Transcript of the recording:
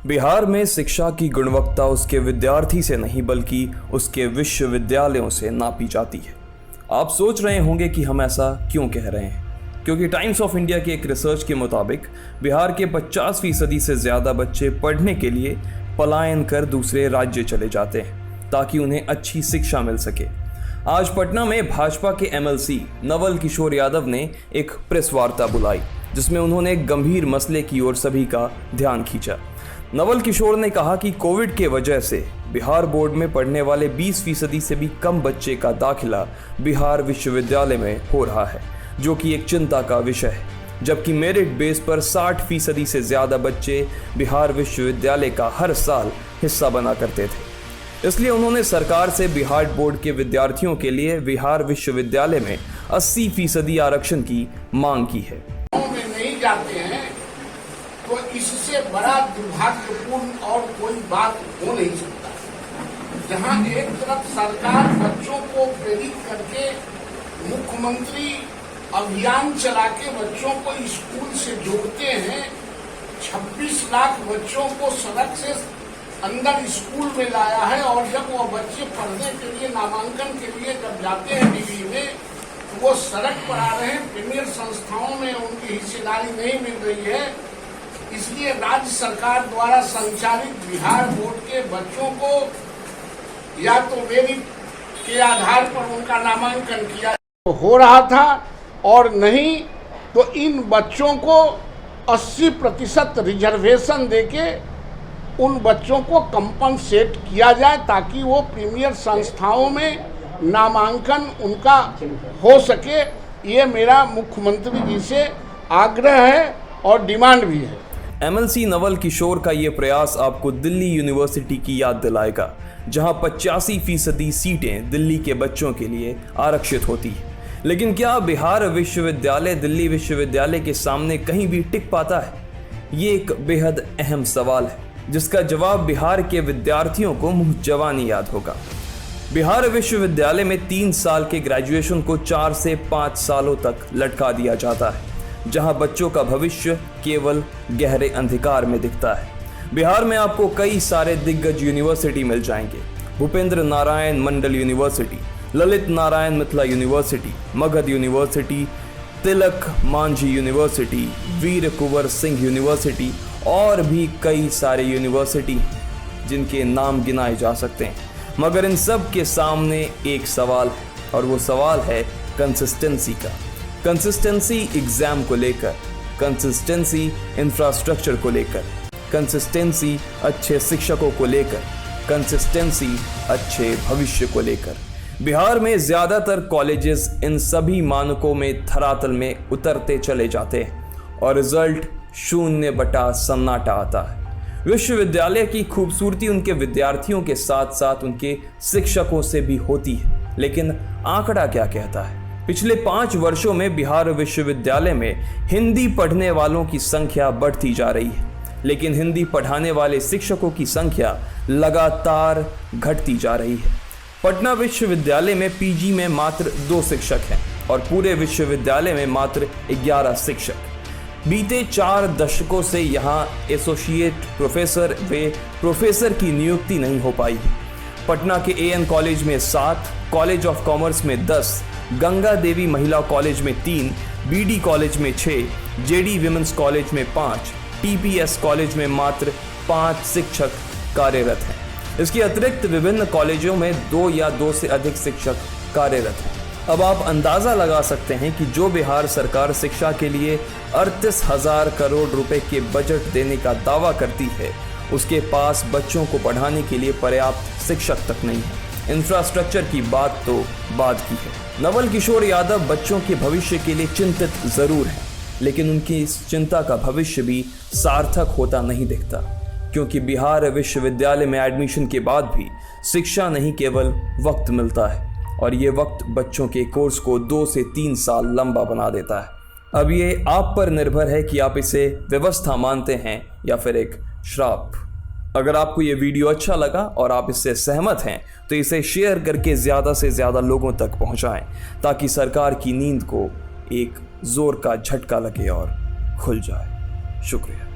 बिहार में शिक्षा की गुणवत्ता उसके विद्यार्थी से नहीं बल्कि उसके विश्वविद्यालयों से नापी जाती है। आप सोच रहे होंगे कि हम ऐसा क्यों कह रहे हैं, क्योंकि टाइम्स ऑफ इंडिया की एक रिसर्च के मुताबिक बिहार के 50% से ज़्यादा बच्चे पढ़ने के लिए पलायन कर दूसरे राज्य चले जाते हैं ताकि उन्हें अच्छी शिक्षा मिल सके। आज पटना में भाजपा के एमएलसी नवल किशोर यादव ने एक प्रेस वार्ता बुलाई जिसमें उन्होंने एक गंभीर मसले की ओर सभी का ध्यान खींचा। नवल किशोर ने कहा कि कोविड के वजह से बिहार बोर्ड में पढ़ने वाले 20% से भी कम बच्चे का दाखिला बिहार विश्वविद्यालय में हो रहा है, जो कि एक चिंता का विषय है, जबकि मेरिट बेस पर 60% से ज़्यादा बच्चे बिहार विश्वविद्यालय का हर साल हिस्सा बना करते थे। इसलिए उन्होंने सरकार से बिहार बोर्ड के विद्यार्थियों के लिए बिहार विश्वविद्यालय में 80% आरक्षण की मांग की है। नहीं जाते हैं तो इससे बड़ा दुर्भाग्यपूर्ण और कोई बात हो नहीं सकता। जहां एक तरफ सरकार बच्चों को प्रेरित करके मुख्यमंत्री अभियान चला के बच्चों को स्कूल से जोड़ते हैं, 26 लाख बच्चों को सड़क से अंदर स्कूल में लाया है, और जब वो बच्चे पढ़ने के लिए नामांकन के लिए जब जाते हैं डिग्री में तो वो सड़क पर आ रहे हैं। प्रीमियर संस्थाओं में उनकी हिस्सेदारी नहीं मिल रही है। इसलिए राज्य सरकार द्वारा संचालित बिहार बोर्ड के बच्चों को या तो मेरिट के आधार पर उनका नामांकन किया हो रहा था, और नहीं तो इन बच्चों को 80% रिजर्वेशन देके उन बच्चों को कंपनसेट किया जाए ताकि वो प्रीमियर संस्थाओं में नामांकन उनका हो सके। ये मेरा मुख्यमंत्री जी से आग्रह है और डिमांड भी है। एमएलसी नवल किशोर का ये प्रयास आपको दिल्ली यूनिवर्सिटी की याद दिलाएगा, जहां 85% सीटें दिल्ली के बच्चों के लिए आरक्षित होती है। लेकिन क्या बिहार विश्वविद्यालय दिल्ली विश्वविद्यालय के सामने कहीं भी टिक पाता है? ये एक बेहद अहम सवाल है जिसका जवाब बिहार के विद्यार्थियों को मुंह जवानी याद होगा। बिहार विश्वविद्यालय में 3 साल के ग्रेजुएशन को 4 से 5 सालों तक लटका दिया जाता है, जहां बच्चों का भविष्य केवल गहरे अंधकार में दिखता है। बिहार में आपको कई सारे दिग्गज यूनिवर्सिटी मिल जाएंगे। Bhupendra Narayan Mandal university, Lalit Narayan Mithila university, Magadh university, Tilka Manjhi university, Veer Kunwar Singh university और भी कई सारे यूनिवर्सिटी जिनके नाम गिनाए जा सकते हैं। मगर इन सब के सामने एक सवाल है, और वो सवाल है कंसिस्टेंसी का। कंसिस्टेंसी एग्जाम को लेकर, कंसिस्टेंसी इंफ्रास्ट्रक्चर को लेकर, कंसिस्टेंसी अच्छे शिक्षकों को लेकर, कंसिस्टेंसी अच्छे भविष्य को लेकर। बिहार में ज़्यादातर कॉलेजेस इन सभी मानकों में धरातल में उतरते चले जाते हैं और रिजल्ट 0 सन्नाटा आता है। विश्वविद्यालय की खूबसूरती उनके विद्यार्थियों के साथ साथ उनके शिक्षकों से भी होती है, लेकिन आंकड़ा क्या कहता है? पिछले 5 वर्षों में बिहार विश्वविद्यालय में हिंदी पढ़ने वालों की संख्या बढ़ती जा रही है, लेकिन हिंदी पढ़ाने वाले शिक्षकों की संख्या लगातार घटती जा रही है। पटना विश्वविद्यालय में पीजी में मात्र 2 शिक्षक हैं और पूरे विश्वविद्यालय में मात्र 11 शिक्षक। बीते 4 दशकों से यहाँ एसोसिएट प्रोफेसर व प्रोफेसर की नियुक्ति नहीं हो पाई है। पटना के एएन कॉलेज में 7, कॉलेज ऑफ कॉमर्स में 10, गंगा देवी महिला कॉलेज में 3, बीडी कॉलेज में 6, जेडी विमेंस कॉलेज में 5, टीपीएस कॉलेज में मात्र 5 शिक्षक कार्यरत हैं। इसके अतिरिक्त विभिन्न कॉलेजों में 2 या 2 से अधिक शिक्षक कार्यरत हैं। अब आप अंदाज़ा लगा सकते हैं कि जो बिहार सरकार शिक्षा के लिए 38,000 करोड़ रुपए के बजट देने का दावा करती है, उसके पास बच्चों को पढ़ाने के लिए पर्याप्त शिक्षक तक नहीं है। इंफ्रास्ट्रक्चर की बात तो बाद की है। नवल किशोर यादव बच्चों के भविष्य के लिए चिंतित जरूर हैं, लेकिन उनकी इस चिंता का भविष्य भी सार्थक होता नहीं दिखता, क्योंकि बिहार विश्वविद्यालय में एडमिशन के बाद भी शिक्षा नहीं केवल वक्त मिलता है, और ये वक्त बच्चों के कोर्स को 2 से 3 साल लंबा बना देता है। अब ये आप पर निर्भर है कि आप इसे व्यवस्था मानते हैं या फिर एक श्राप। अगर आपको ये वीडियो अच्छा लगा और आप इससे सहमत हैं तो इसे शेयर करके ज़्यादा से ज़्यादा लोगों तक पहुंचाएं, ताकि सरकार की नींद को एक जोर का झटका लगे और खुल जाए। शुक्रिया।